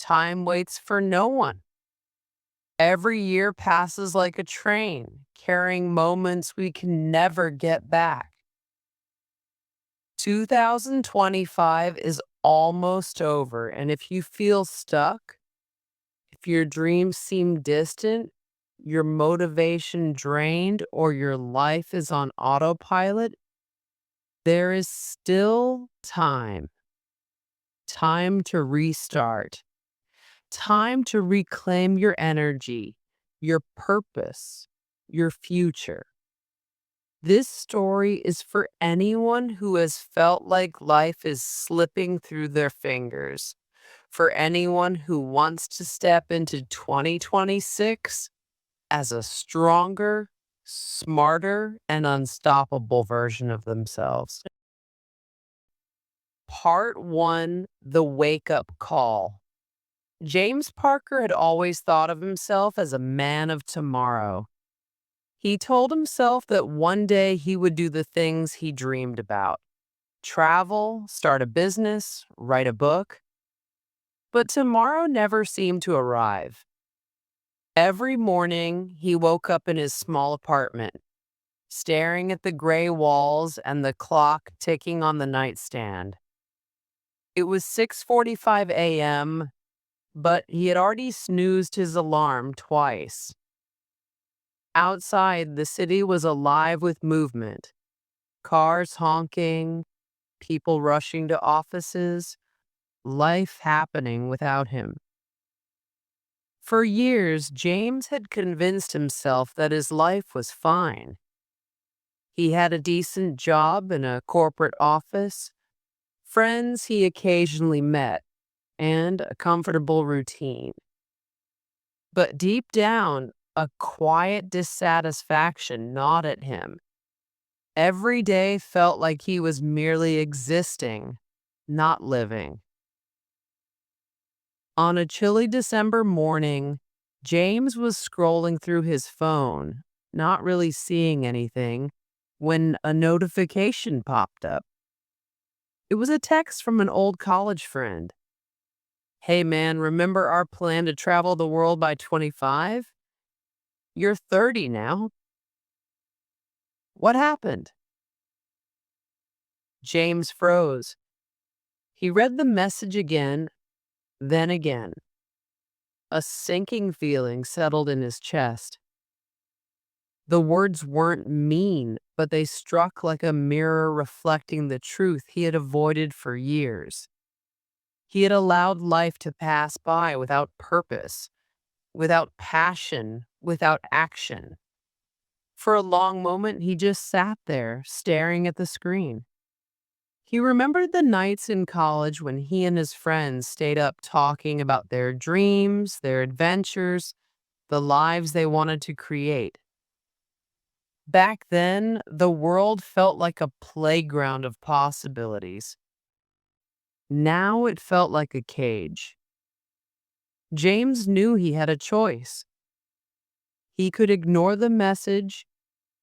Time waits for no one. Every year passes like a train, carrying moments we can never get back. 2025 is almost over, and if you feel stuck, if your dreams seem distant, your motivation drained, or your life is on autopilot, there is still time. Time to restart. Time to reclaim your energy, your purpose, your future. This story is for anyone who has felt like life is slipping through their fingers, for anyone who wants to step into 2026 as a stronger, smarter, and unstoppable version of themselves. Part 1: The Wake Up Call. James Parker had always thought of himself as a man of tomorrow. He told himself that one day he would do the things he dreamed about: travel, start a business, write a book. But tomorrow never seemed to arrive. Every morning, he woke up in his small apartment, staring at the gray walls and the clock ticking on the nightstand. It was 6:45 a.m., but he had already snoozed his alarm twice. Outside, the city was alive with movement. Cars honking, people rushing to offices, life happening without him. For years, James had convinced himself that his life was fine. He had a decent job in a corporate office, friends he occasionally met, and a comfortable routine. But deep down, a quiet dissatisfaction gnawed at him. Every day felt like he was merely existing, not living. On a chilly December morning, James was scrolling through his phone, not really seeing anything, when a notification popped up. It was a text from an old college friend. "Hey man, remember our plan to travel the world by 25? You're 30 now. What happened?" James froze. He read the message again, then again. A sinking feeling settled in his chest. The words weren't mean, but they struck like a mirror reflecting the truth he had avoided for years. He had allowed life to pass by without purpose, without passion, without action. For a long moment, he just sat there, staring at the screen. He remembered the nights in college when he and his friends stayed up talking about their dreams, their adventures, the lives they wanted to create. Back then, the world felt like a playground of possibilities. Now it felt like a cage. James knew he had a choice. He could ignore the message,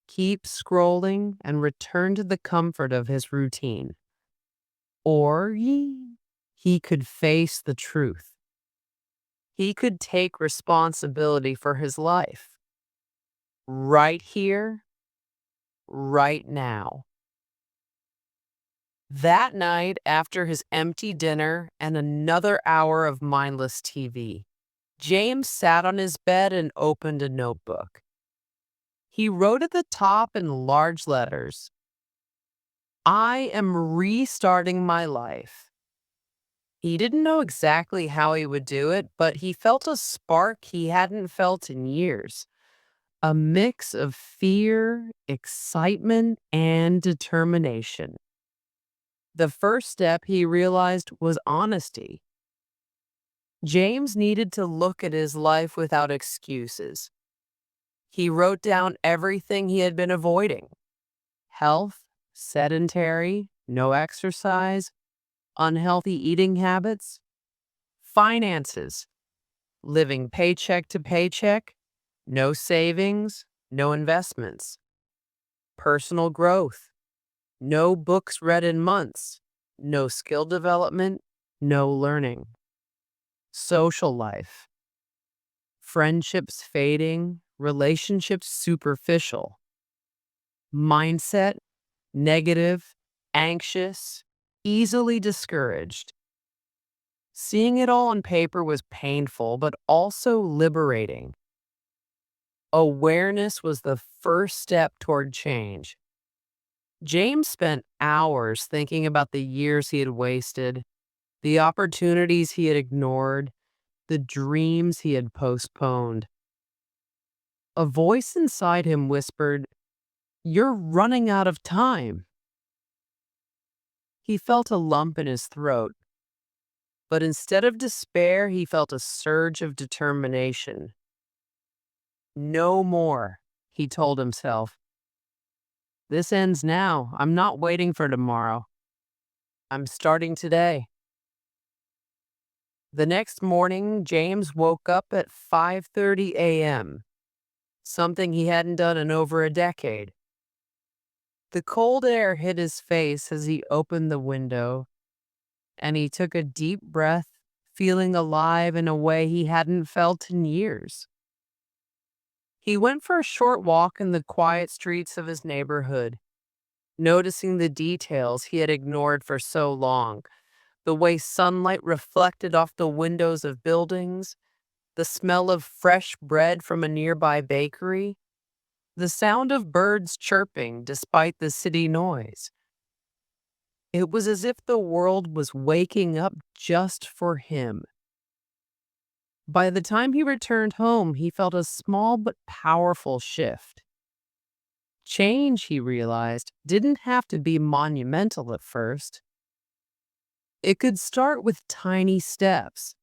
keep scrolling, and return to the comfort of his routine. Or he could face the truth. He could take responsibility for his life. Right here, right now. That night, after his empty dinner and another hour of mindless TV, James sat on his bed and opened a notebook. He wrote at the top in large letters, "I am restarting my life." He didn't know exactly how he would do it, but he felt a spark he hadn't felt in years. A mix of fear, excitement, and determination. The first step, he realized, was honesty. James needed to look at his life without excuses. He wrote down everything he had been avoiding: health, sedentary, no exercise, unhealthy eating habits, finances, living paycheck to paycheck, no savings, no investments, personal growth, no books read in months, no skill development, no learning. social life, friendships fading, relationships superficial, mindset negative, anxious, easily discouraged. Seeing it all on paper was painful, but also liberating. Awareness was the first step toward change. James spent hours thinking about the years he had wasted, the opportunities he had ignored, the dreams he had postponed. A voice inside him whispered, "You're running out of time." He felt a lump in his throat, but instead of despair, he felt a surge of determination. No more, he told himself. This ends now. I'm not waiting for tomorrow. I'm starting today. The next morning, James woke up at 5:30 a.m., something he hadn't done in over a decade. The cold air hit his face as he opened the window, and he took a deep breath, feeling alive in a way he hadn't felt in years. He went for a short walk in the quiet streets of his neighborhood, noticing the details he had ignored for so long, the way sunlight reflected off the windows of buildings, the smell of fresh bread from a nearby bakery, the sound of birds chirping despite the city noise. It was as if the world was waking up just for him. By the time he returned home, he felt a small but powerful shift. Change, he realized, didn't have to be monumental at first. It could start with tiny steps,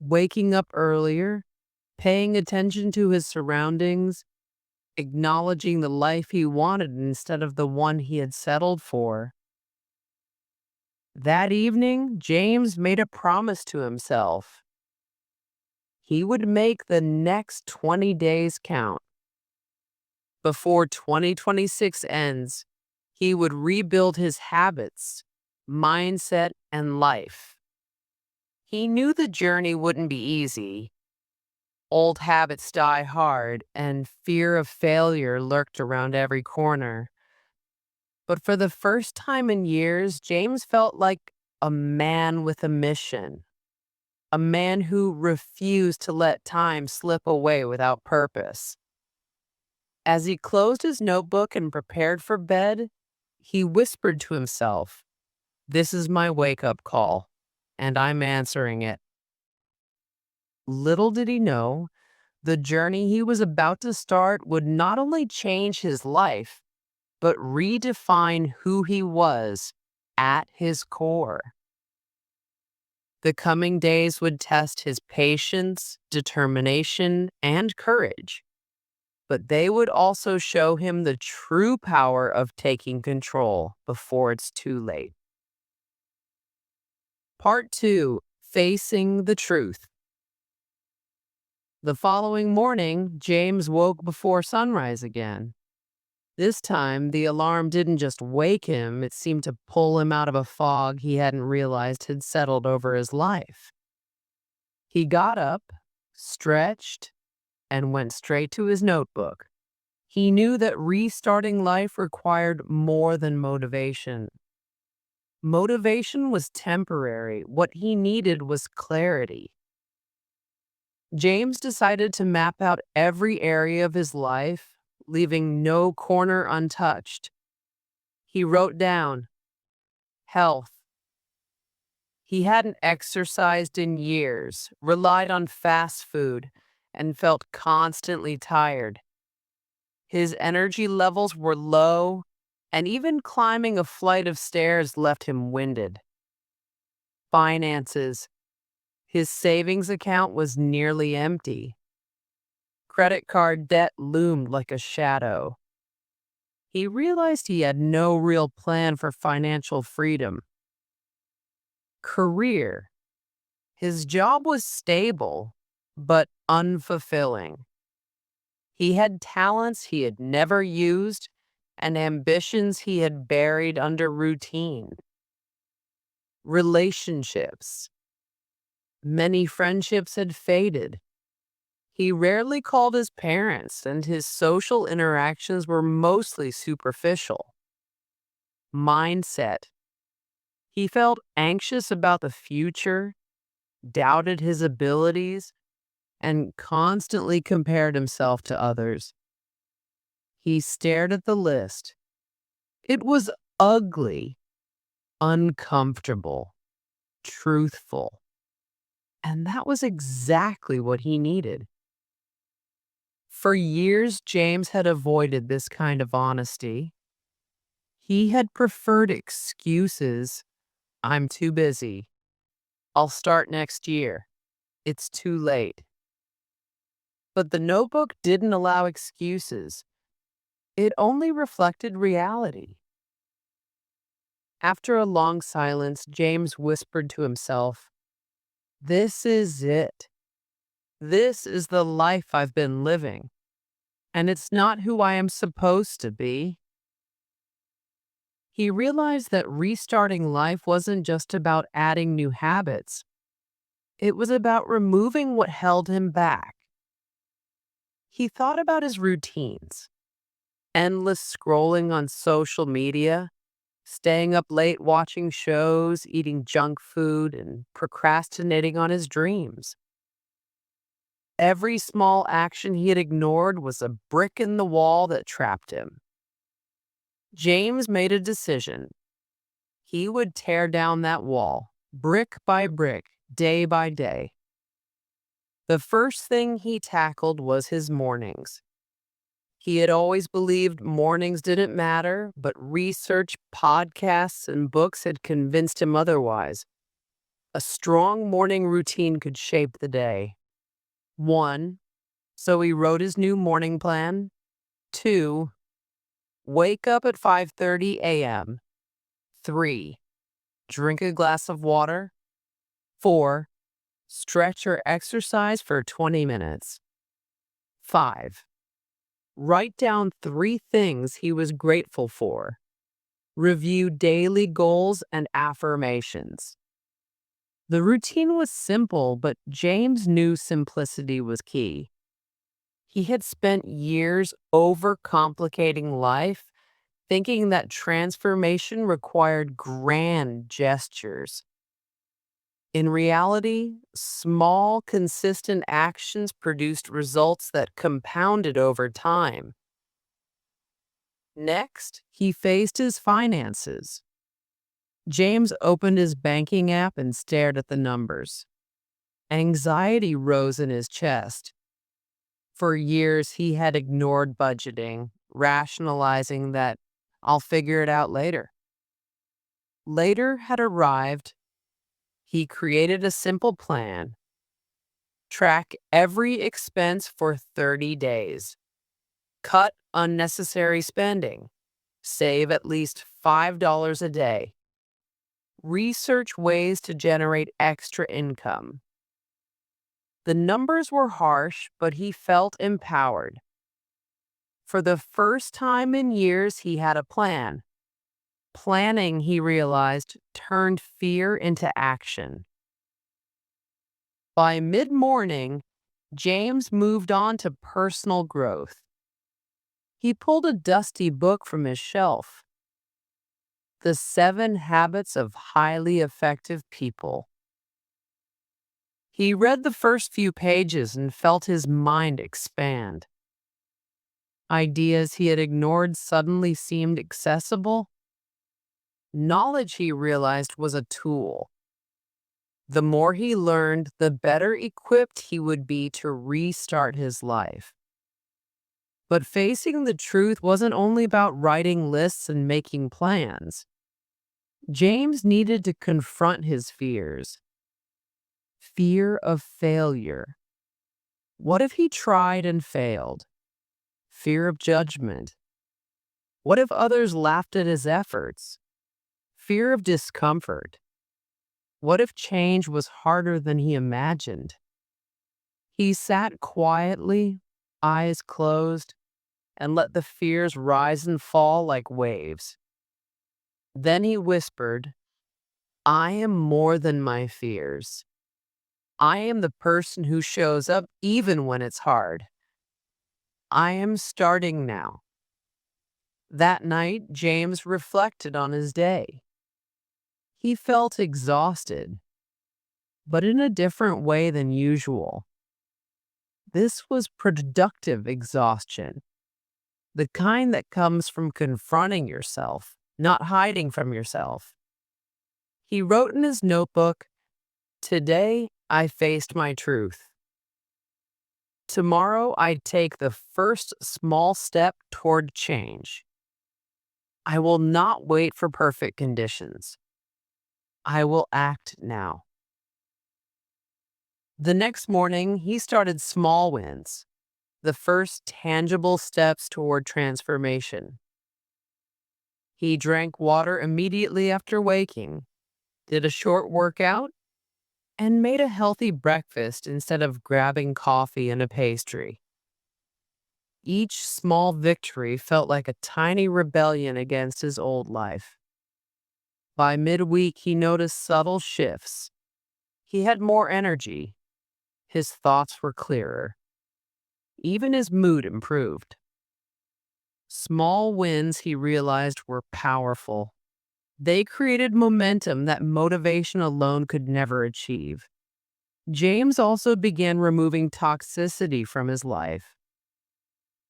waking up earlier, paying attention to his surroundings, acknowledging the life he wanted instead of the one he had settled for. That evening, James made a promise to himself. He would make the next 20 days count. Before 2026 ends, he would rebuild his habits, mindset, and life. He knew the journey wouldn't be easy. Old habits die hard, and fear of failure lurked around every corner. But for the first time in years, James felt like a man with a mission, a man who refused to let time slip away without purpose. As he closed his notebook and prepared for bed, he whispered to himself, "This is my wake-up call, and I'm answering it." Little did he know, the journey he was about to start would not only change his life, but redefine who he was at his core. The coming days would test his patience, determination, and courage, but they would also show him the true power of taking control before it's too late. Part 2. Facing the Truth. The following morning, James woke before sunrise again. This time, the alarm didn't just wake him, it seemed to pull him out of a fog he hadn't realized had settled over his life. He got up, stretched, and went straight to his notebook. He knew that restarting life required more than motivation. Motivation was temporary. What he needed was clarity. James decided to map out every area of his life, leaving no corner untouched. He wrote down health. He hadn't exercised in years, relied on fast food, and felt constantly tired. His energy levels were low, and even climbing a flight of stairs left him winded. Finances. His savings account was nearly empty. Credit card debt loomed like a shadow. He realized he had no real plan for financial freedom. Career. His job was stable, but unfulfilling. He had talents he had never used and ambitions he had buried under routine. Relationships. Many friendships had faded. He rarely called his parents, and his social interactions were mostly superficial. Mindset. He felt anxious about the future, doubted his abilities, and constantly compared himself to others. He stared at the list. It was ugly, uncomfortable, truthful, and that was exactly what he needed. For years, James had avoided this kind of honesty. He had preferred excuses. I'm too busy. I'll start next year. It's too late. But the notebook didn't allow excuses. It only reflected reality. After a long silence, James whispered to himself, "This is it. This is the life I've been living, and it's not who I am supposed to be." He realized that restarting life wasn't just about adding new habits. It was about removing what held him back. He thought about his routines, endless scrolling on social media, staying up late watching shows, eating junk food, and procrastinating on his dreams. Every small action he had ignored was a brick in the wall that trapped him. James made a decision. He would tear down that wall, brick by brick, day by day. The first thing he tackled was his mornings. He had always believed mornings didn't matter, but research, podcasts, and books had convinced him otherwise. A strong morning routine could shape the day. 1. So he wrote his new morning plan. 2. Wake up at 5:30 a.m. 3. Drink a glass of water. 4. Stretch or exercise for 20 minutes. 5. Write down 3 things he was grateful for. Review daily goals and affirmations. The routine was simple, but James knew simplicity was key. He had spent years overcomplicating life, thinking that transformation required grand gestures. In reality, small, consistent actions produced results that compounded over time. Next, he faced his finances. James opened his banking app and stared at the numbers. Anxiety rose in his chest. For years, he had ignored budgeting, rationalizing that I'll figure it out later. Later had arrived. He created a simple plan. Track every expense for 30 days. Cut unnecessary spending. Save at least $5 a day. Research ways to generate extra income. The numbers were harsh, but he felt empowered. For the first time in years, he had a plan. Planning, he realized, turned fear into action. By mid-morning, James moved on to personal growth. He pulled a dusty book from his shelf. The 7 Habits of Highly Effective People. He read the first few pages and felt his mind expand. Ideas he had ignored suddenly seemed accessible. Knowledge, he realized, was a tool. The more he learned, the better equipped he would be to restart his life. But facing the truth wasn't only about writing lists and making plans. James needed to confront his fears. Fear of failure. What if he tried and failed? Fear of judgment. What if others laughed at his efforts? Fear of discomfort. What if change was harder than he imagined? He sat quietly, eyes closed, and let the fears rise and fall like waves. Then he whispered, "I am more than my fears." I am the person who shows up even when it's hard. I am starting now. That night, James reflected on his day. He felt exhausted, but in a different way than usual. This was productive exhaustion, the kind that comes from confronting yourself, not hiding from yourself. He wrote in his notebook, "Today, I faced my truth. Tomorrow, I take the first small step toward change. I will not wait for perfect conditions. I will act now." The next morning, he started small wins, the first tangible steps toward transformation. He drank water immediately after waking, did a short workout, and made a healthy breakfast instead of grabbing coffee and a pastry. Each small victory felt like a tiny rebellion against his old life. By midweek, he noticed subtle shifts. He had more energy. His thoughts were clearer. Even his mood improved. Small wins, he realized, were powerful. They created momentum that motivation alone could never achieve. James also began removing toxicity from his life.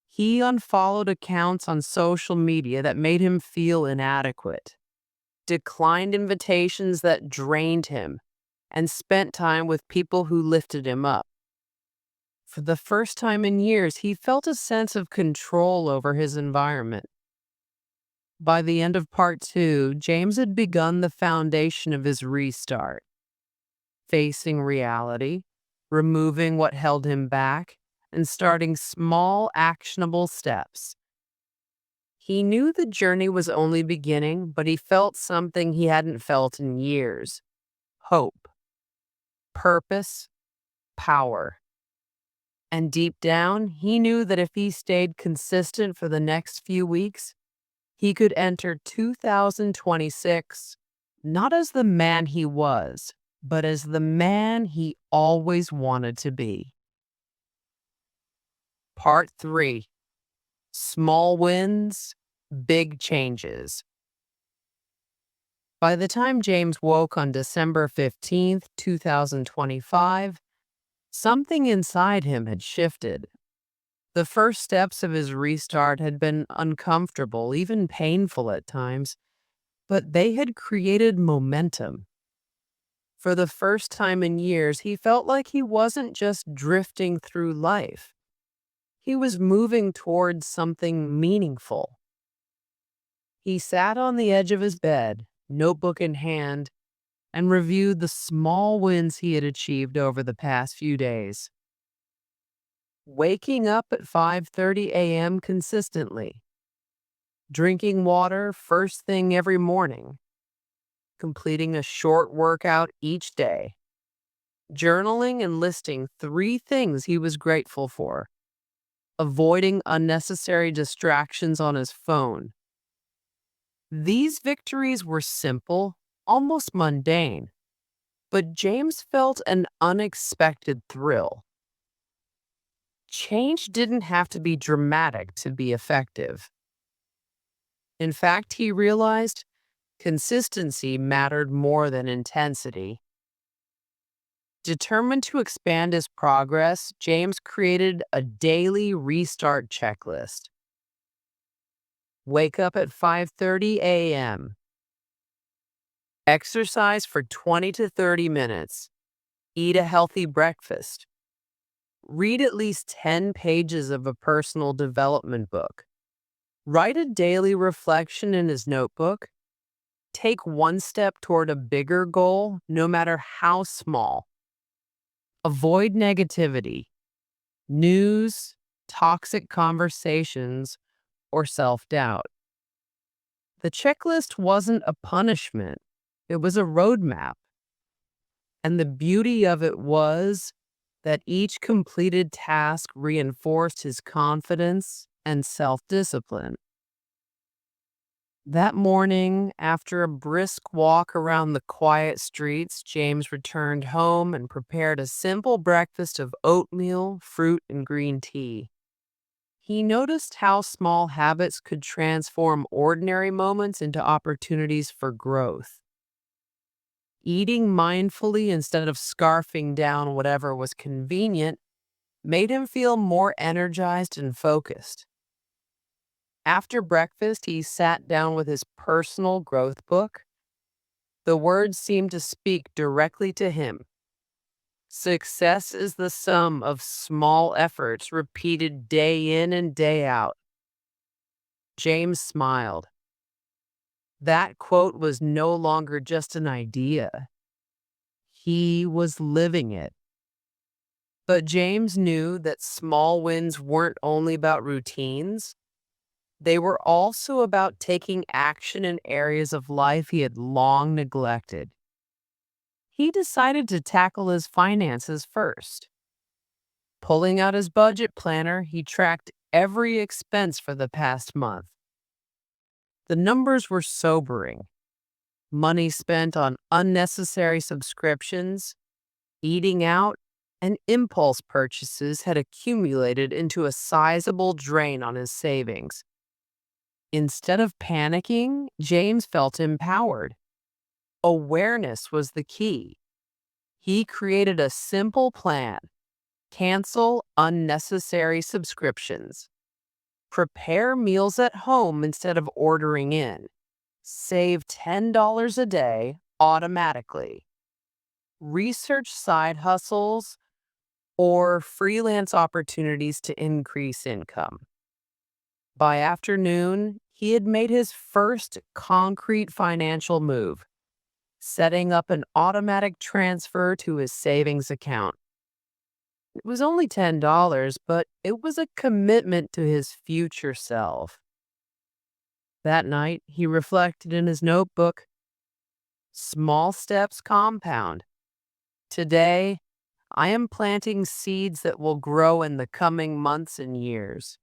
He unfollowed accounts on social media that made him feel inadequate, declined invitations that drained him, and spent time with people who lifted him up. For the first time in years, he felt a sense of control over his environment. By the end of part two, James had begun the foundation of his restart, facing reality, removing what held him back, and starting small, actionable steps. He knew the journey was only beginning, but he felt something he hadn't felt in years: hope, purpose, power. And deep down, he knew that if he stayed consistent for the next few weeks, he could enter 2026 not as the man he was, but as the man he always wanted to be. Part 3: Small Wins, Big Changes. By the time James woke on December 15th, 2025, something inside him had shifted. The first steps of his restart had been uncomfortable, even painful at times, but they had created momentum. For the first time in years, he felt like he wasn't just drifting through life. He was moving towards something meaningful. He sat on the edge of his bed, notebook in hand, and reviewed the small wins he had achieved over the past few days. Waking up at 5:30 a.m. consistently, drinking water first thing every morning, completing a short workout each day, journaling and listing 3 things he was grateful for, avoiding unnecessary distractions on his phone. These victories were simple, almost mundane, but James felt an unexpected thrill. Change didn't have to be dramatic to be effective. In fact, he realized consistency mattered more than intensity. Determined to expand his progress, James created a daily restart checklist. Wake up at 5:30 a.m. Exercise for 20 to 30 minutes. Eat a healthy breakfast. Read at least 10 pages of a personal development book. Write a daily reflection in his notebook. Take one step toward a bigger goal, no matter how small. Avoid negativity, news, toxic conversations, or self-doubt. The checklist wasn't a punishment. It was a roadmap. And the beauty of it was that each completed task reinforced his confidence and self-discipline. That morning, after a brisk walk around the quiet streets, James returned home and prepared a simple breakfast of oatmeal, fruit, and green tea. He noticed how small habits could transform ordinary moments into opportunities for growth. Eating mindfully instead of scarfing down whatever was convenient made him feel more energized and focused. After breakfast, he sat down with his personal growth book. The words seemed to speak directly to him. Success is the sum of small efforts repeated day in and day out. James smiled. That quote was no longer just an idea. He was living it. But James knew that small wins weren't only about routines. They were also about taking action in areas of life he had long neglected. He decided to tackle his finances first. Pulling out his budget planner, he tracked every expense for the past month. The numbers were sobering. Money spent on unnecessary subscriptions, eating out, and impulse purchases had accumulated into a sizable drain on his savings. Instead of panicking, James felt empowered. Awareness was the key. He created a simple plan: cancel unnecessary subscriptions, prepare meals at home instead of ordering in, save $10 a day automatically, research side hustles or freelance opportunities to increase income. By afternoon, he had made his first concrete financial move, setting up an automatic transfer to his savings account. It was only $10, but it was a commitment to his future self. That night, he reflected in his notebook. Small steps compound. Today, I am planting seeds that will grow in the coming months and years.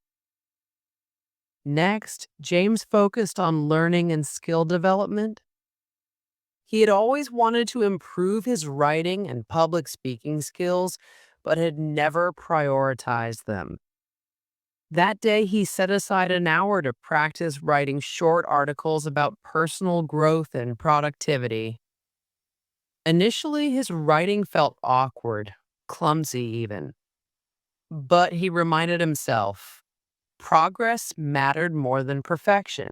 Next, James focused on learning and skill development. He had always wanted to improve his writing and public speaking skills, but had never prioritized them. That day, he set aside an hour to practice writing short articles about personal growth and productivity. Initially, his writing felt awkward, clumsy even. But he reminded himself, progress mattered more than perfection.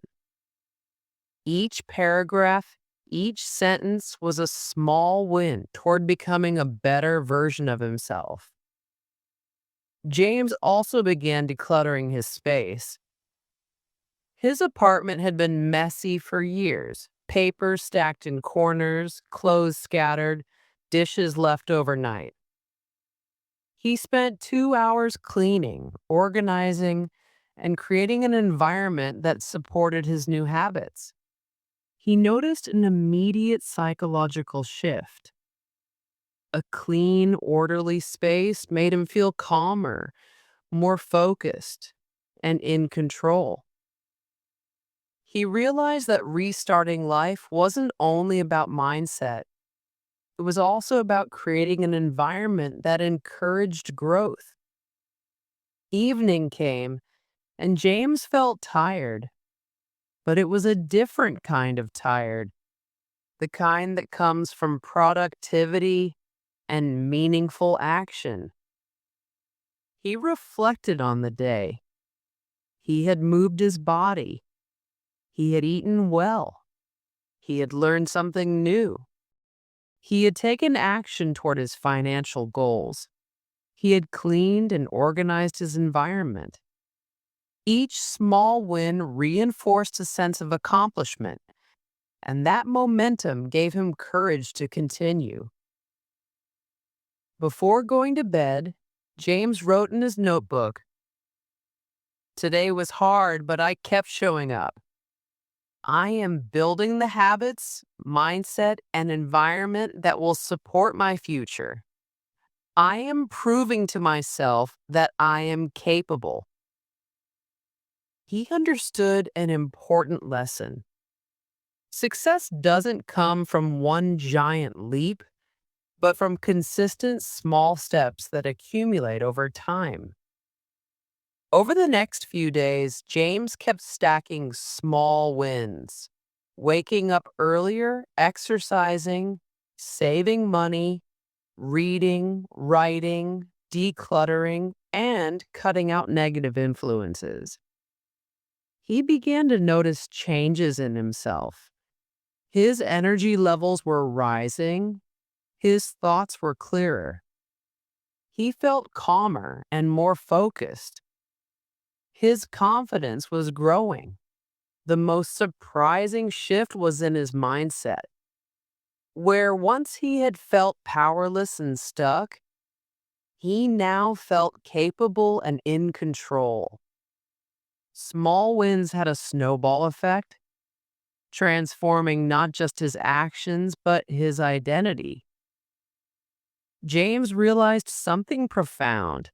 Each paragraph, each sentence was a small win toward becoming a better version of himself. James also began decluttering his space. His apartment had been messy for years: papers stacked in corners, clothes scattered, dishes left overnight. He spent 2 hours cleaning, organizing, and creating an environment that supported his new habits. He noticed an immediate psychological shift. A clean, orderly space made him feel calmer, more focused, and in control. He realized that restarting life wasn't only about mindset, it was also about creating an environment that encouraged growth. Evening came, and James felt tired, but it was a different kind of tired, the kind that comes from productivity and meaningful action. He reflected on the day. He had moved his body. He had eaten well. He had learned something new. He had taken action toward his financial goals. He had cleaned and organized his environment. Each small win reinforced a sense of accomplishment, and that momentum gave him courage to continue. Before going to bed, James wrote in his notebook, "Today was hard, but I kept showing up. I am building the habits, mindset, and environment that will support my future. I am proving to myself that I am capable." He understood an important lesson. Success doesn't come from one giant leap, but from consistent small steps that accumulate over time. Over the next few days, James kept stacking small wins, waking up earlier, exercising, saving money, reading, writing, decluttering, and cutting out negative influences. He began to notice changes in himself. His energy levels were rising, his thoughts were clearer. He felt calmer and more focused. His confidence was growing. The most surprising shift was in his mindset. Where once he had felt powerless and stuck, he now felt capable and in control. Small wins had a snowball effect, transforming not just his actions, but his identity. James realized something profound.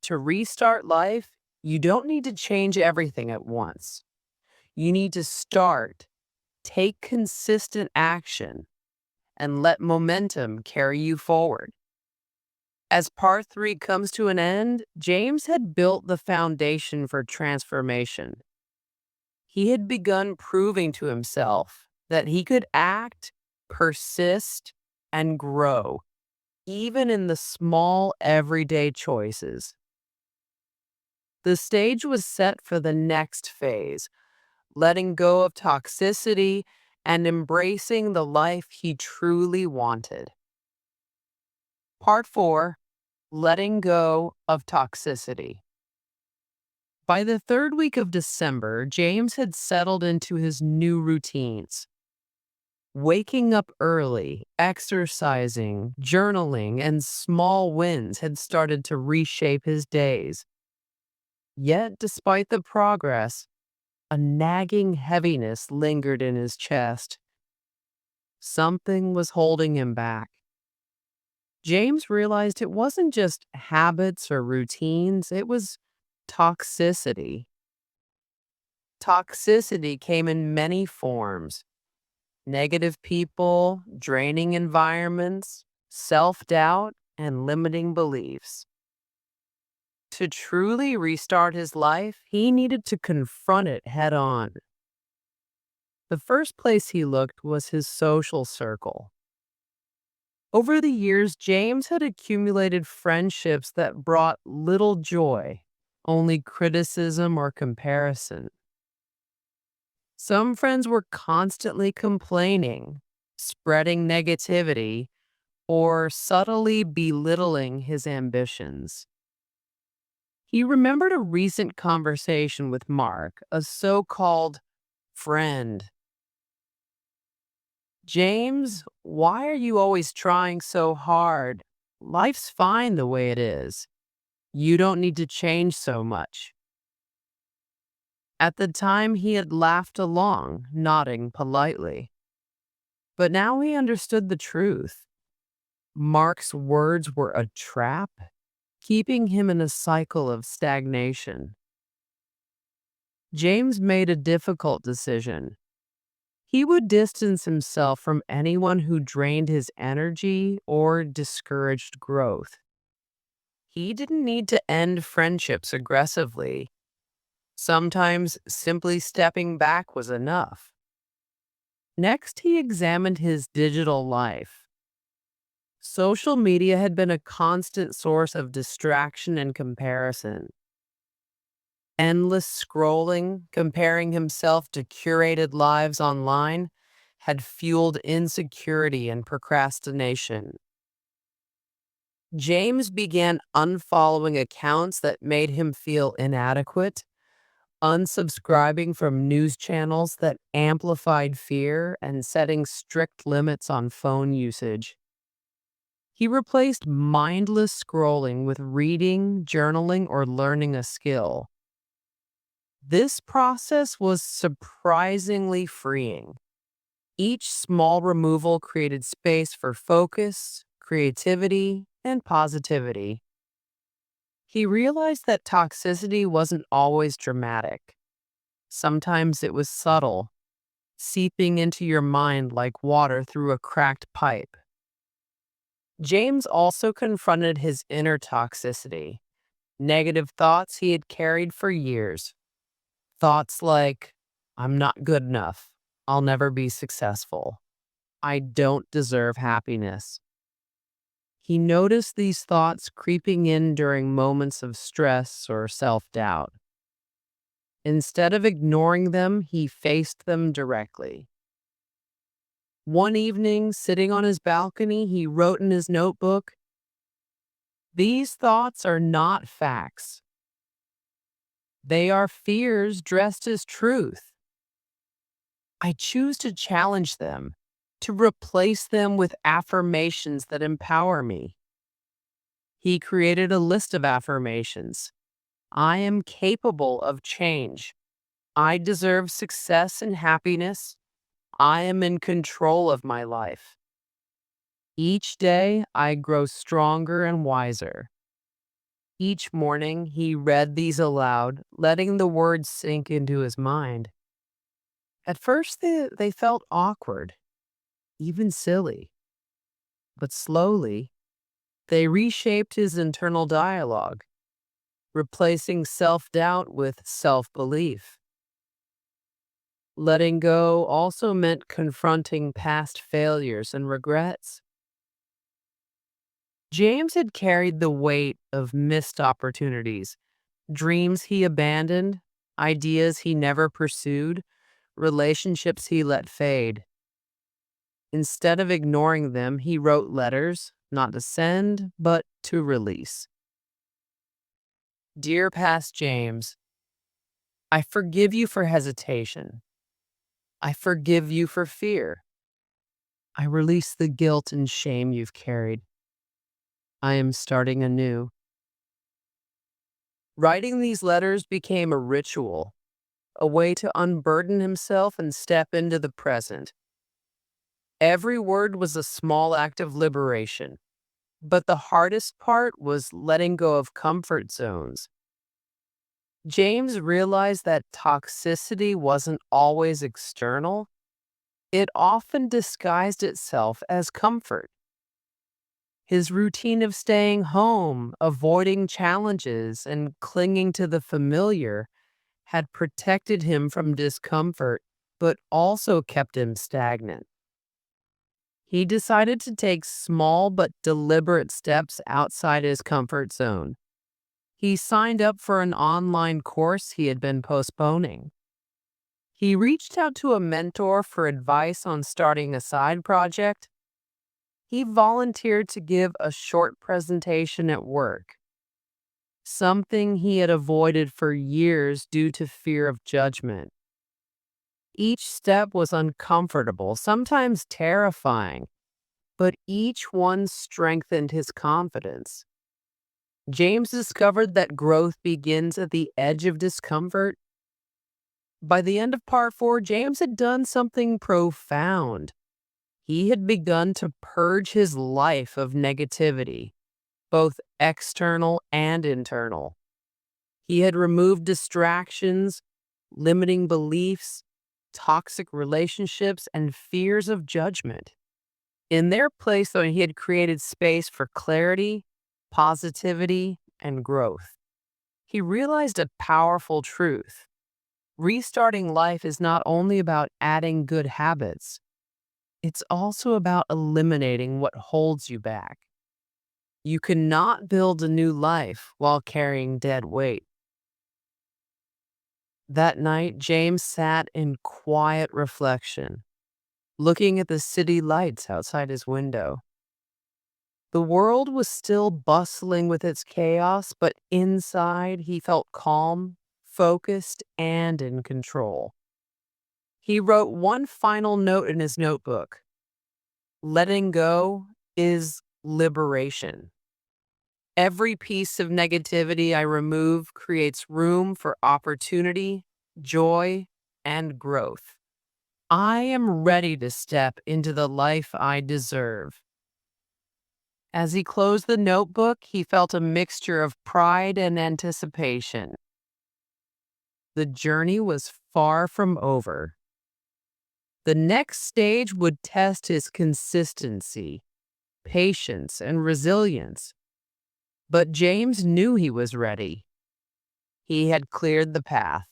To restart life, you don't need to change everything at once. You need to start, take consistent action, and let momentum carry you forward. As part three comes to an end, James had built the foundation for transformation. He had begun proving to himself that he could act, persist, and grow, even in the small, everyday choices. The stage was set for the next phase, letting go of toxicity and embracing the life he truly wanted. Part 4, letting go of toxicity. By the third week of December, James had settled into his new routines. Waking up early, exercising, journaling, and small wins had started to reshape his days. Yet, despite the progress, a nagging heaviness lingered in his chest. Something was holding him back. James realized it wasn't just habits or routines, it was toxicity. Toxicity came in many forms: negative people, draining environments, self doubt, and limiting beliefs. To truly restart his life, he needed to confront it head on. The first place he looked was his social circle. Over the years, James had accumulated friendships that brought little joy, only criticism or comparison. Some friends were constantly complaining, spreading negativity, or subtly belittling his ambitions. He remembered a recent conversation with Mark, a so called friend. "James, why are you always trying so hard? Life's fine the way it is. You don't need to change so much." At the time, he had laughed along, nodding politely. But now he understood the truth. Mark's words were a trap, keeping him in a cycle of stagnation. James made a difficult decision. He would distance himself from anyone who drained his energy or discouraged growth. He didn't need to end friendships aggressively. Sometimes simply stepping back was enough. Next, he examined his digital life. Social media had been a constant source of distraction and comparison. Endless scrolling, comparing himself to curated lives online, had fueled insecurity and procrastination. James began unfollowing accounts that made him feel inadequate, unsubscribing from news channels that amplified fear, and setting strict limits on phone usage. He replaced mindless scrolling with reading, journaling, or learning a skill. This process was surprisingly freeing. Each small removal created space for focus, creativity, and positivity. He realized that toxicity wasn't always dramatic. Sometimes it was subtle, seeping into your mind like water through a cracked pipe. James also confronted his inner toxicity, negative thoughts he had carried for years. Thoughts like, I'm not good enough. I'll never be successful. I don't deserve happiness. He noticed these thoughts creeping in during moments of stress or self doubt. Instead of ignoring them, he faced them directly. One evening, sitting on his balcony, he wrote in his notebook, "These thoughts are not facts. They are fears dressed as truth. I choose to challenge them, to replace them with affirmations that empower me." He created a list of affirmations. I am capable of change. I deserve success and happiness. I am in control of my life. Each day, I grow stronger and wiser. Each morning, he read these aloud, letting the words sink into his mind. At first, they felt awkward, even silly. But slowly, they reshaped his internal dialogue, replacing self-doubt with self-belief. Letting go also meant confronting past failures and regrets. James had carried the weight of missed opportunities, dreams he abandoned, ideas he never pursued, relationships he let fade. Instead of ignoring them, he wrote letters, not to send, but to release. Dear past James, I forgive you for hesitation. I forgive you for fear. I release the guilt and shame you've carried. I am starting anew. Writing these letters became a ritual, a way to unburden himself and step into the present. Every word was a small act of liberation, but the hardest part was letting go of comfort zones. James realized that toxicity wasn't always external, it often disguised itself as comfort. His routine of staying home, avoiding challenges, and clinging to the familiar had protected him from discomfort, but also kept him stagnant. He decided to take small but deliberate steps outside his comfort zone. He signed up for an online course he had been postponing. He reached out to a mentor for advice on starting a side project. He volunteered to give a short presentation at work, something he had avoided for years due to fear of judgment. Each step was uncomfortable, sometimes terrifying, but each one strengthened his confidence. James discovered that growth begins at the edge of discomfort. By the end of part 4, James had done something profound. He had begun to purge his life of negativity, both external and internal. He had removed distractions, limiting beliefs, toxic relationships, and fears of judgment. In their place, though, he had created space for clarity, positivity, and growth. He realized a powerful truth. Restarting life is not only about adding good habits, it's also about eliminating what holds you back. You cannot build a new life while carrying dead weight. That night, James sat in quiet reflection, looking at the city lights outside his window. The world was still bustling with its chaos, but inside he felt calm, focused, and in control. He wrote one final note in his notebook. Letting go is liberation. Every piece of negativity I remove creates room for opportunity, joy, and growth. I am ready to step into the life I deserve. As he closed the notebook, he felt a mixture of pride and anticipation. The journey was far from over. The next stage would test his consistency, patience, and resilience. But James knew he was ready. He had cleared the path.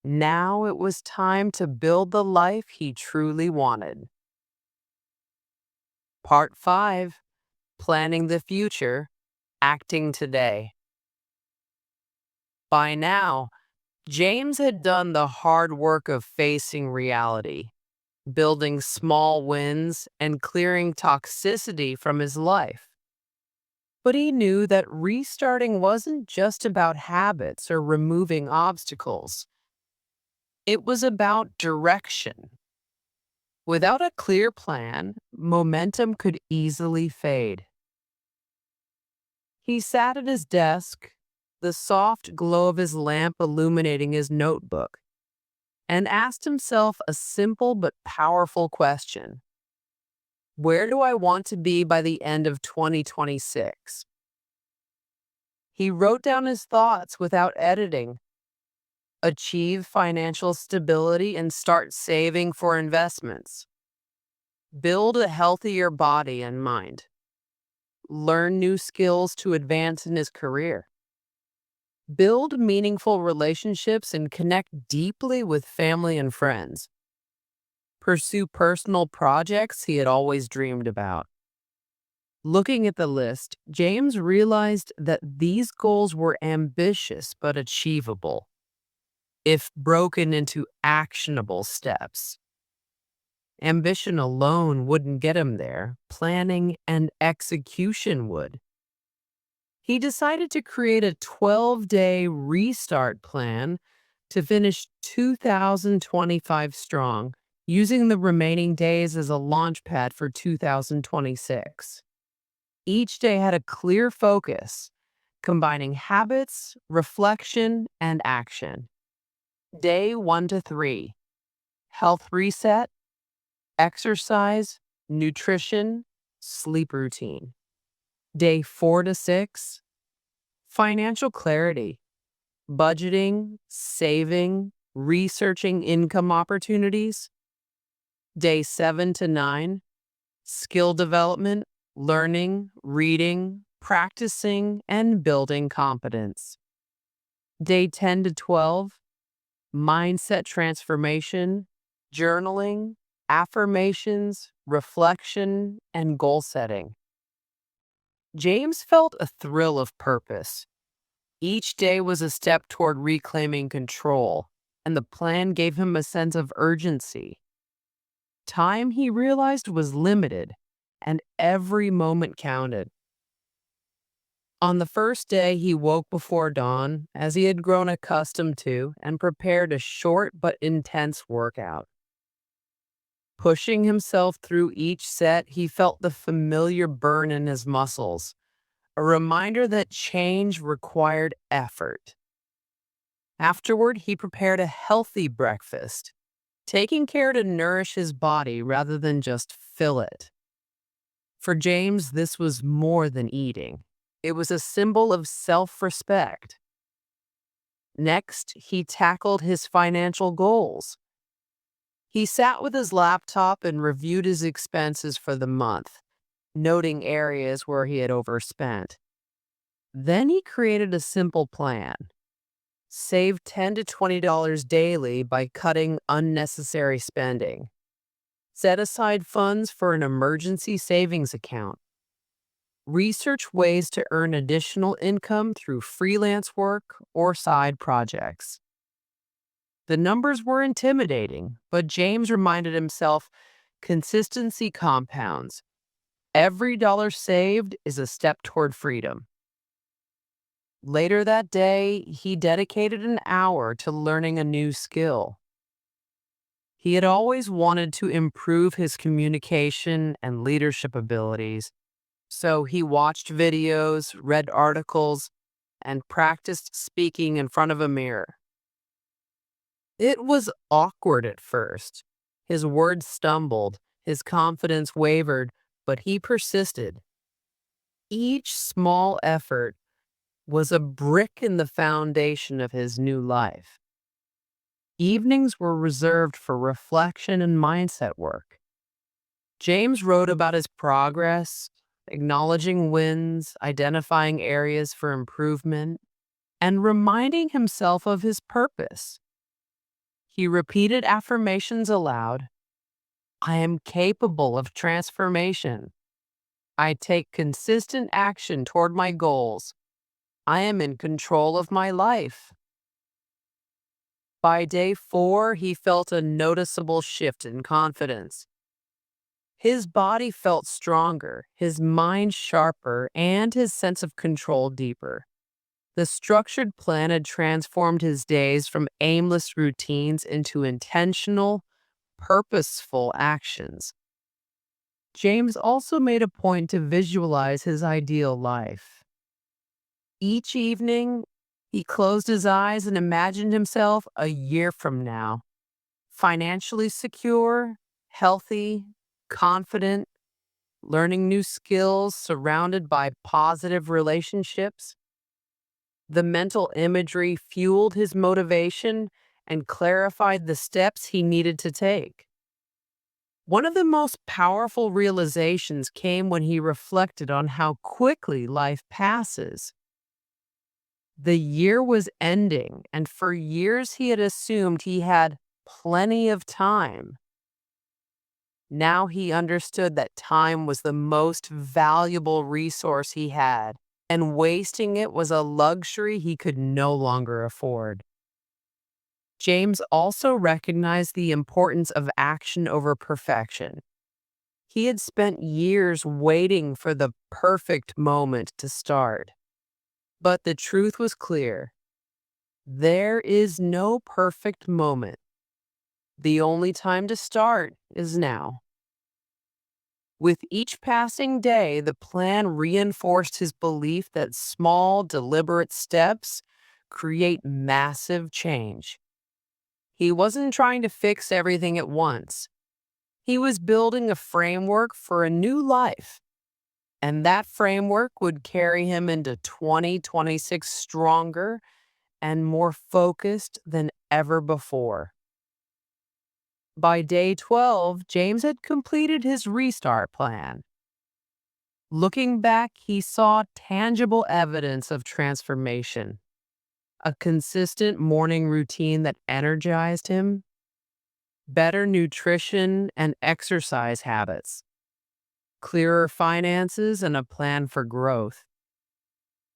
Now it was time to build the life he truly wanted. Part 5: Planning the Future, Acting Today. By now, James had done the hard work of facing reality, building small wins, and clearing toxicity from his life. But he knew that restarting wasn't just about habits or removing obstacles. It was about direction. Without a clear plan, momentum could easily fade. He sat at his desk, the soft glow of his lamp illuminating his notebook, and asked himself a simple but powerful question. Where do I want to be by the end of 2026? He wrote down his thoughts without editing. Achieve financial stability and start saving for investments. Build a healthier body and mind. Learn new skills to advance in his career. Build meaningful relationships and connect deeply with family and friends. Pursue personal projects he had always dreamed about. Looking at the list, James realized that these goals were ambitious but achievable if broken into actionable steps. Ambition alone wouldn't get him there. Planning and execution would. He decided to create a 12-day restart plan to finish 2025 strong, using the remaining days as a launch pad for 2026. Each day had a clear focus, combining habits, reflection, and action. Day 1 to 3: health reset, exercise, nutrition, sleep routine. Day 4 to 6: financial clarity, budgeting, saving, researching income opportunities. Day 7 to 9: skill development, learning, reading, practicing, and building competence. Day 10 to 12: mindset transformation, journaling, affirmations, reflection, and goal setting. James felt a thrill of purpose. Each day was a step toward reclaiming control, and the plan gave him a sense of urgency. Time, he realized, was limited, and every moment counted. On the first day, he woke before dawn, as he had grown accustomed to, and prepared a short but intense workout. Pushing himself through each set, he felt the familiar burn in his muscles, a reminder that change required effort. Afterward, he prepared a healthy breakfast, taking care to nourish his body rather than just fill it. For James, this was more than eating. It was a symbol of self-respect. Next, he tackled his financial goals. He sat with his laptop and reviewed his expenses for the month, noting areas where he had overspent. Then he created a simple plan. Save $10 to $20 daily by cutting unnecessary spending. Set aside funds for an emergency savings account. Research ways to earn additional income through freelance work or side projects. The numbers were intimidating, but James reminded himself consistency compounds. Every dollar saved is a step toward freedom. Later that day, he dedicated an hour to learning a new skill. He had always wanted to improve his communication and leadership abilities, so he watched videos, read articles, and practiced speaking in front of a mirror. It was awkward at first. His words stumbled, his confidence wavered, but he persisted. Each small effort was a brick in the foundation of his new life. Evenings were reserved for reflection and mindset work. James wrote about his progress, acknowledging wins, identifying areas for improvement, and reminding himself of his purpose. He repeated affirmations aloud. I am capable of transformation. I take consistent action toward my goals. I am in control of my life. By day 4, he felt a noticeable shift in confidence. His body felt stronger, his mind sharper, and his sense of control deeper. The structured plan had transformed his days from aimless routines into intentional, purposeful actions. James also made a point to visualize his ideal life. Each evening, he closed his eyes and imagined himself a year from now, financially secure, healthy, confident, learning new skills, surrounded by positive relationships. The mental imagery fueled his motivation and clarified the steps he needed to take. One of the most powerful realizations came when he reflected on how quickly life passes. The year was ending, and for years he had assumed he had plenty of time. Now he understood that time was the most valuable resource he had, and wasting it was a luxury he could no longer afford. James also recognized the importance of action over perfection. He had spent years waiting for the perfect moment to start. But the truth was clear. There is no perfect moment. The only time to start is now. With each passing day, the plan reinforced his belief that small, deliberate steps create massive change. He wasn't trying to fix everything at once. He was building a framework for a new life, and that framework would carry him into 2026 stronger and more focused than ever before. By day 12, James had completed his restart plan. Looking back, he saw tangible evidence of transformation. A consistent morning routine that energized him, better nutrition and exercise habits, clearer finances and a plan for growth,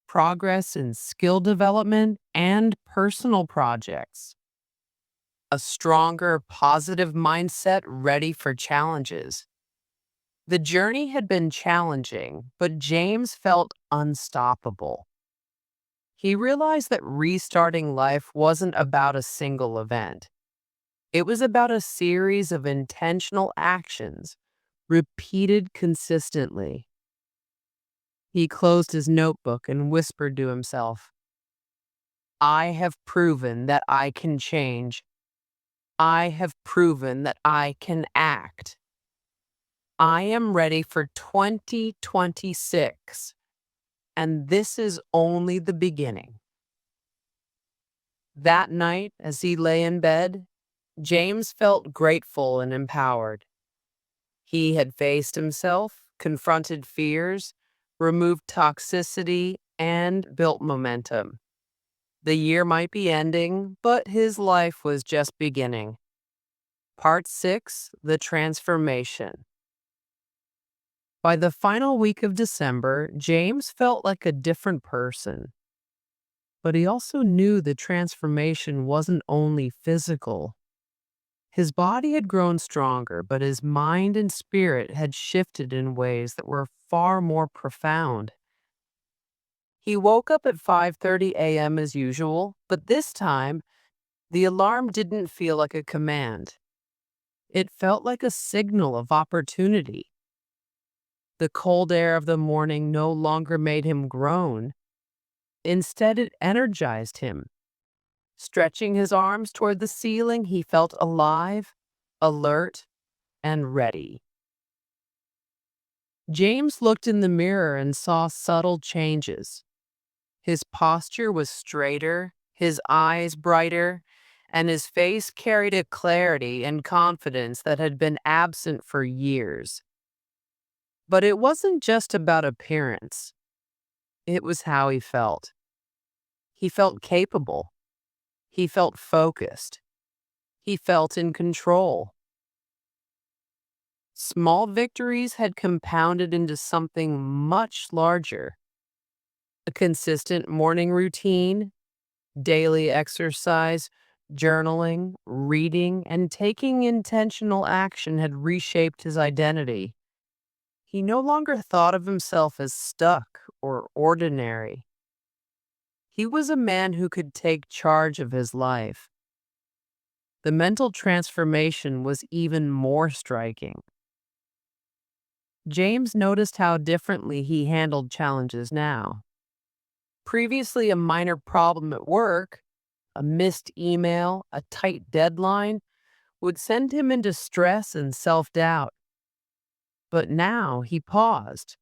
progress in skill development and personal projects, a stronger, positive mindset ready for challenges. The journey had been challenging, but James felt unstoppable. He realized that restarting life wasn't about a single event. It was about a series of intentional actions, repeated consistently. He closed his notebook and whispered to himself, I have proven that I can change. I have proven that I can act. I am ready for 2026, and this is only the beginning. That night, as he lay in bed, James felt grateful and empowered. He had faced himself, confronted fears, removed toxicity, and built momentum. The year might be ending, but his life was just beginning. Part 6, The Transformation. By the final week of December, James felt like a different person. But he also knew the transformation wasn't only physical. His body had grown stronger, but his mind and spirit had shifted in ways that were far more profound. He woke up at 5:30 a.m. as usual, but this time, the alarm didn't feel like a command. It felt like a signal of opportunity. The cold air of the morning no longer made him groan. Instead, it energized him. Stretching his arms toward the ceiling, he felt alive, alert, and ready. James looked in the mirror and saw subtle changes. His posture was straighter, his eyes brighter, and his face carried a clarity and confidence that had been absent for years. But it wasn't just about appearance, it was how he felt. He felt capable, he felt focused, he felt in control. Small victories had compounded into something much larger. A consistent morning routine, daily exercise, journaling, reading, and taking intentional action had reshaped his identity. He no longer thought of himself as stuck or ordinary. He was a man who could take charge of his life. The mental transformation was even more striking. James noticed how differently he handled challenges now. Previously, a minor problem at work, a missed email, a tight deadline, would send him into stress and self doubt. But now he paused,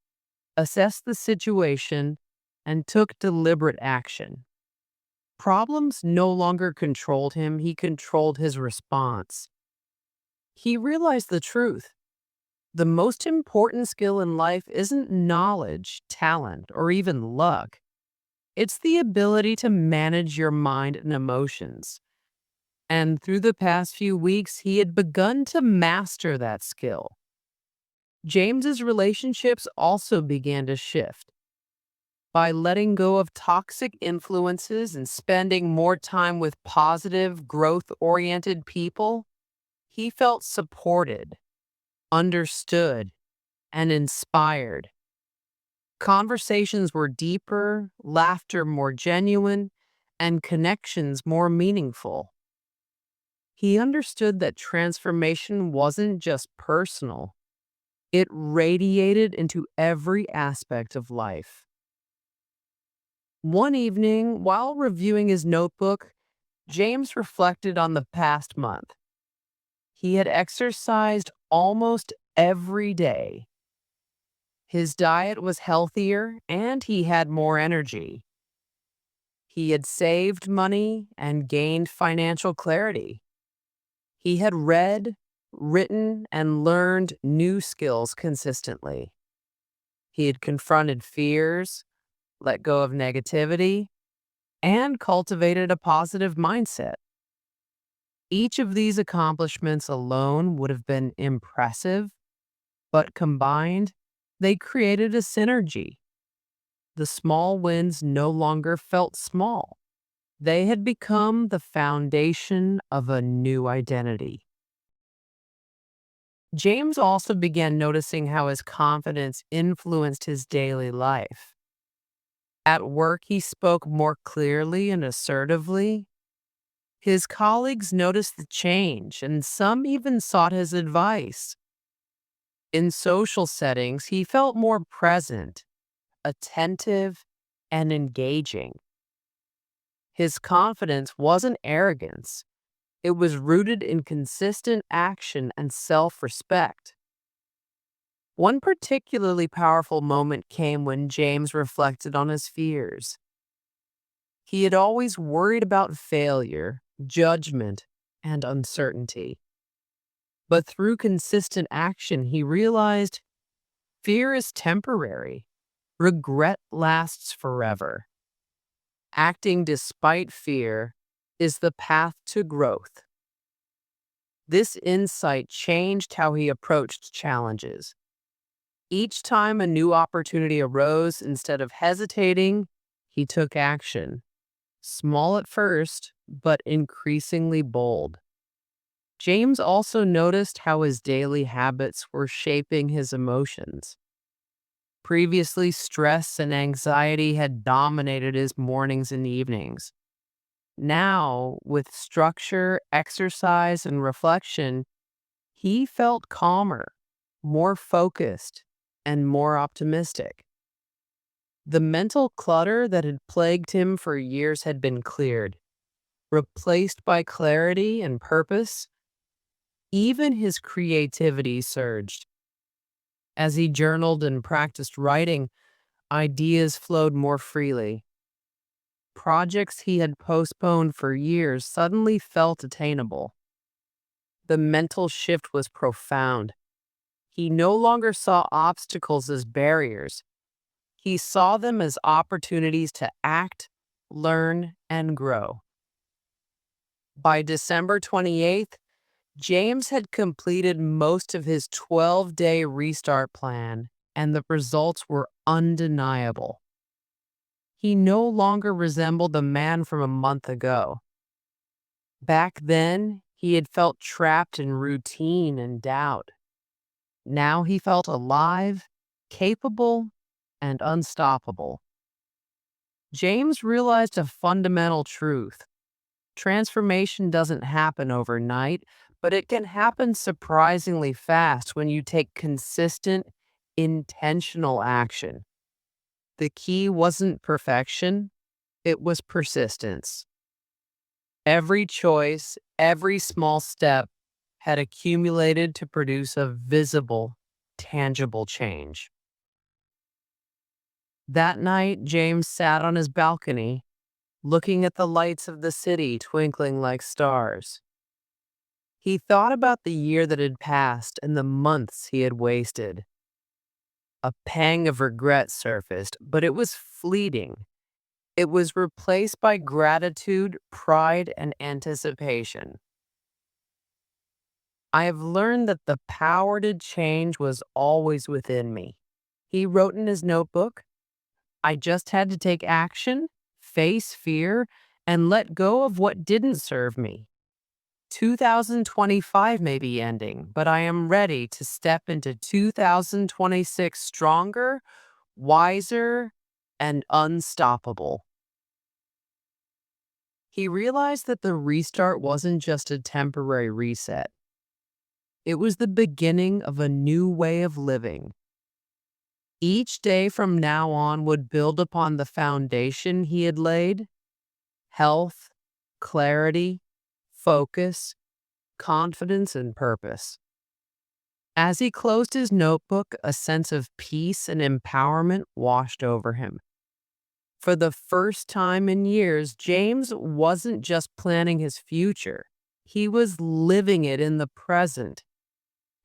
assessed the situation, and took deliberate action. Problems no longer controlled him, he controlled his response. He realized the truth. The most important skill in life isn't knowledge, talent, or even luck. It's the ability to manage your mind and emotions. And through the past few weeks, he had begun to master that skill. James's relationships also began to shift. By letting go of toxic influences and spending more time with positive, growth-oriented people, he felt supported, understood, and inspired. Conversations were deeper, laughter more genuine, and connections more meaningful. He understood that transformation wasn't just personal, it radiated into every aspect of life. One evening, while reviewing his notebook, James reflected on the past month. He had exercised almost every day. His diet was healthier and he had more energy. He had saved money and gained financial clarity. He had read, written, and learned new skills consistently. He had confronted fears, let go of negativity, and cultivated a positive mindset. Each of these accomplishments alone would have been impressive, but combined, they created a synergy. The small wins no longer felt small. They had become the foundation of a new identity. James also began noticing how his confidence influenced his daily life. At work, he spoke more clearly and assertively. His colleagues noticed the change, and some even sought his advice. In social settings, he felt more present, attentive, and engaging. His confidence wasn't arrogance. It was rooted in consistent action and self-respect. One particularly powerful moment came when James reflected on his fears. He had always worried about failure, judgment, and uncertainty. But through consistent action, he realized fear is temporary. Regret lasts forever. Acting despite fear is the path to growth. This insight changed how he approached challenges. Each time a new opportunity arose, instead of hesitating, he took action. Small at first, but increasingly bold. James also noticed how his daily habits were shaping his emotions. Previously, stress and anxiety had dominated his mornings and evenings. Now, with structure, exercise, and reflection, he felt calmer, more focused, and more optimistic. The mental clutter that had plagued him for years had been cleared, replaced by clarity and purpose. Even his creativity surged. As he journaled and practiced writing, ideas flowed more freely. Projects he had postponed for years suddenly felt attainable. The mental shift was profound. He no longer saw obstacles as barriers. He saw them as opportunities to act, learn, and grow. By December 28th, James had completed most of his 12-day restart plan, and the results were undeniable. He no longer resembled the man from a month ago. Back then, he had felt trapped in routine and doubt. Now he felt alive, capable, and unstoppable. James realized a fundamental truth. Transformation doesn't happen overnight, but it can happen surprisingly fast when you take consistent, intentional action. The key wasn't perfection, it was persistence. Every choice, every small step had accumulated to produce a visible, tangible change. That night, James sat on his balcony, looking at the lights of the city twinkling like stars. He thought about the year that had passed and the months he had wasted. A pang of regret surfaced, but it was fleeting. It was replaced by gratitude, pride, and anticipation. I have learned that the power to change was always within me. He wrote in his notebook, I just had to take action, face fear, and let go of what didn't serve me. 2025 may be ending, but I am ready to step into 2026 stronger, wiser, and unstoppable. He realized that the restart wasn't just a temporary reset. It was the beginning of a new way of living. Each day from now on would build upon the foundation he had laid: health, clarity, focus, confidence, and purpose. As he closed his notebook, a sense of peace and empowerment washed over him. For the first time in years, James wasn't just planning his future, he was living it in the present.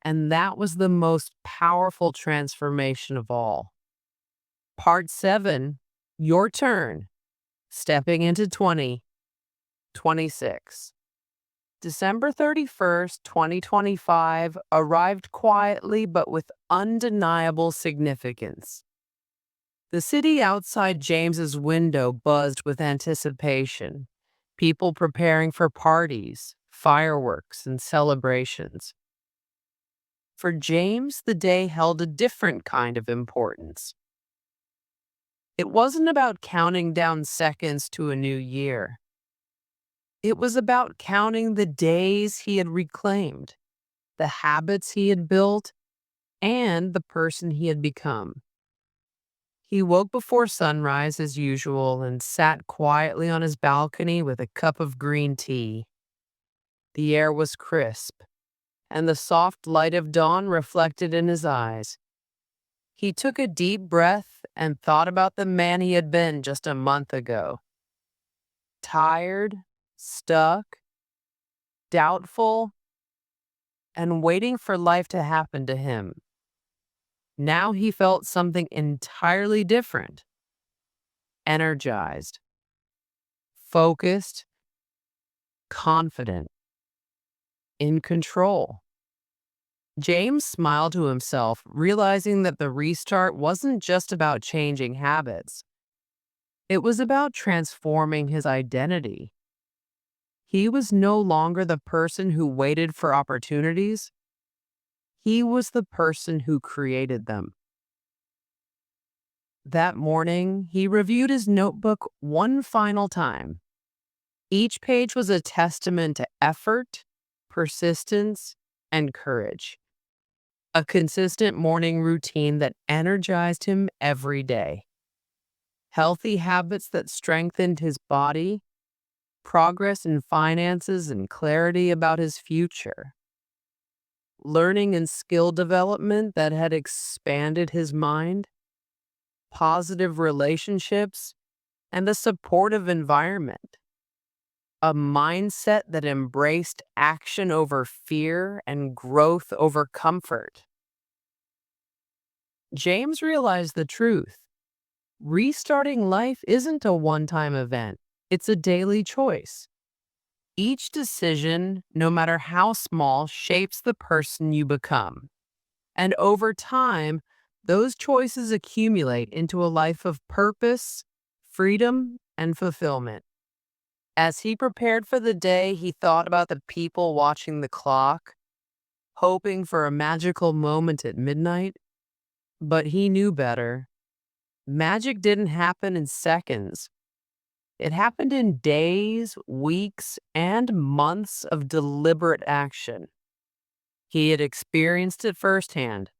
And that was the most powerful transformation of all. Part 7, your turn, stepping into 2026. December 31st, 2025 arrived quietly but with undeniable significance. The city outside James's window buzzed with anticipation, people preparing for parties, fireworks, and celebrations. For James, the day held a different kind of importance. It wasn't about counting down seconds to a new year. It was about counting the days he had reclaimed, the habits he had built, and the person he had become. He woke before sunrise as usual and sat quietly on his balcony with a cup of green tea. The air was crisp, and the soft light of dawn reflected in his eyes. He took a deep breath and thought about the man he had been just a month ago. Tired, stuck, doubtful, and waiting for life to happen to him. Now he felt something entirely different: energized, focused, confident, in control. James smiled to himself, realizing that the restart wasn't just about changing habits. It was about transforming his identity. He was no longer the person who waited for opportunities. He was the person who created them. That morning, he reviewed his notebook one final time. Each page was a testament to effort, persistence, and courage. A consistent morning routine that energized him every day. Healthy habits that strengthened his body, progress in finances, and clarity about his future. Learning and skill development that had expanded his mind. Positive relationships, and a supportive environment. A mindset that embraced action over fear and growth over comfort. James realized the truth. Restarting life isn't a one-time event. It's a daily choice. Each decision, no matter how small, shapes the person you become. And over time, those choices accumulate into a life of purpose, freedom, and fulfillment. As he prepared for the day, he thought about the people watching the clock, hoping for a magical moment at midnight. But he knew better. Magic didn't happen in seconds. It happened in days, weeks, and months of deliberate action. He had experienced it firsthand.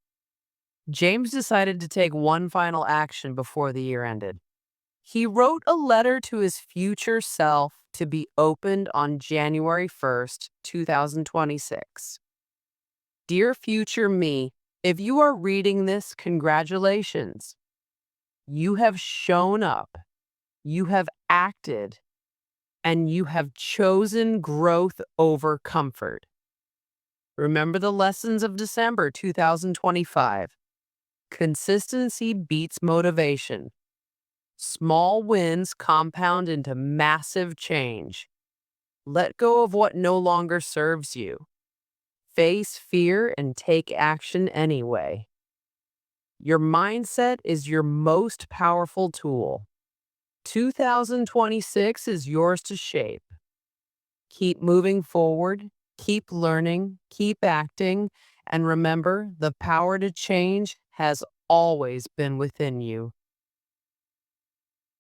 James decided to take one final action before the year ended. He wrote a letter to his future self to be opened on January 1st, 2026. Dear future me, if you are reading this, congratulations. You have shown up, you have acted, and you have chosen growth over comfort. Remember the lessons of December 2025. Consistency beats motivation. Small wins compound into massive change. Let go of what no longer serves you. Face fear and take action anyway. Your mindset is your most powerful tool. 2026 is yours to shape. Keep moving forward, keep learning, keep acting, and remember the power to change has always been within you.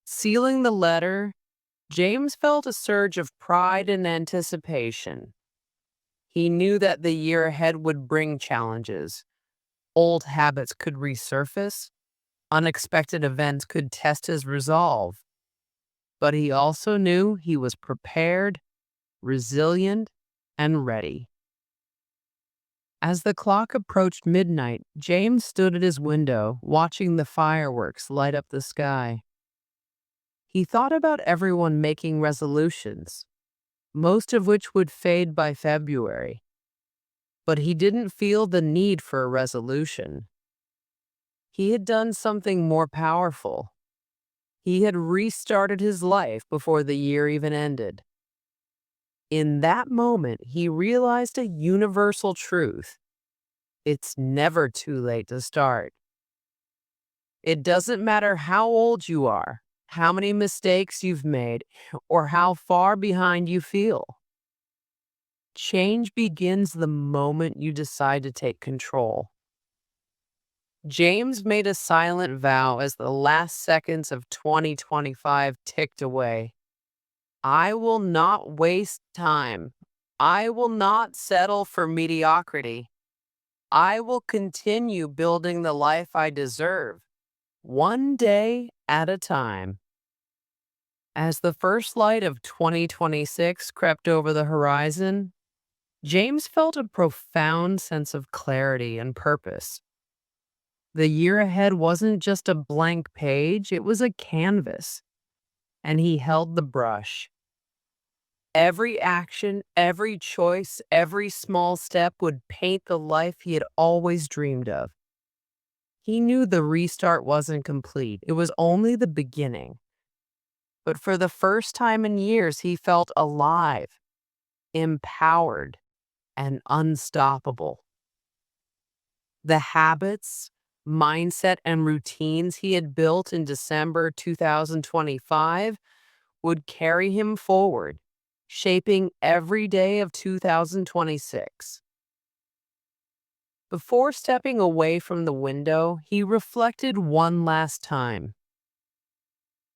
Sealing the letter, James felt a surge of pride and anticipation. He knew that the year ahead would bring challenges. Old habits could resurface, unexpected events could test his resolve. But he also knew he was prepared, resilient, and ready. As the clock approached midnight, James stood at his window, watching the fireworks light up the sky. He thought about everyone making resolutions, most of which would fade by February. But he didn't feel the need for a resolution. He had done something more powerful. He had restarted his life before the year even ended. In that moment, he realized a universal truth. It's never too late to start. It doesn't matter how old you are, how many mistakes you've made, or how far behind you feel. Change begins the moment you decide to take control. James made a silent vow as the last seconds of 2025 ticked away. I will not waste time. I will not settle for mediocrity. I will continue building the life I deserve, one day at a time. As the first light of 2026 crept over the horizon, James felt a profound sense of clarity and purpose. The year ahead wasn't just a blank page, it was a canvas, and he held the brush. Every action, every choice, every small step would paint the life he had always dreamed of. He knew the restart wasn't complete, it was only the beginning. But for the first time in years, he felt alive, empowered, and unstoppable. The habits, mindset, and routines he had built in December 2025 would carry him forward, shaping every day of 2026. Before stepping away from the window, he reflected one last time.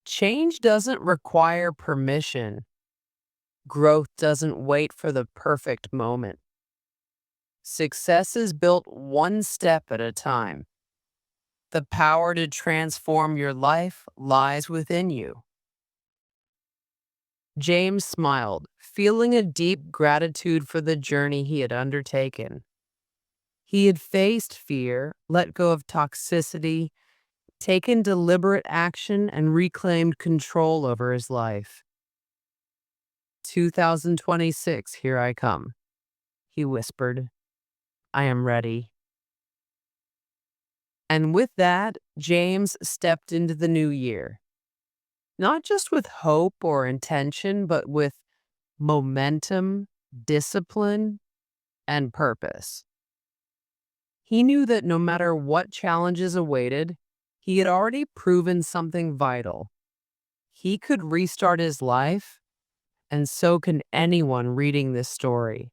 Change doesn't require permission. Growth doesn't wait for the perfect moment. Success is built one step at a time. The power to transform your life lies within you. James smiled, feeling a deep gratitude for the journey he had undertaken. He had faced fear, let go of toxicity, taken deliberate action and reclaimed control over his life. 2026, here I come, he whispered. I am ready. And with that, James stepped into the new year, not just with hope or intention, but with momentum, discipline, and purpose. He knew that no matter what challenges awaited, he had already proven something vital. He could restart his life, and so can anyone reading this story.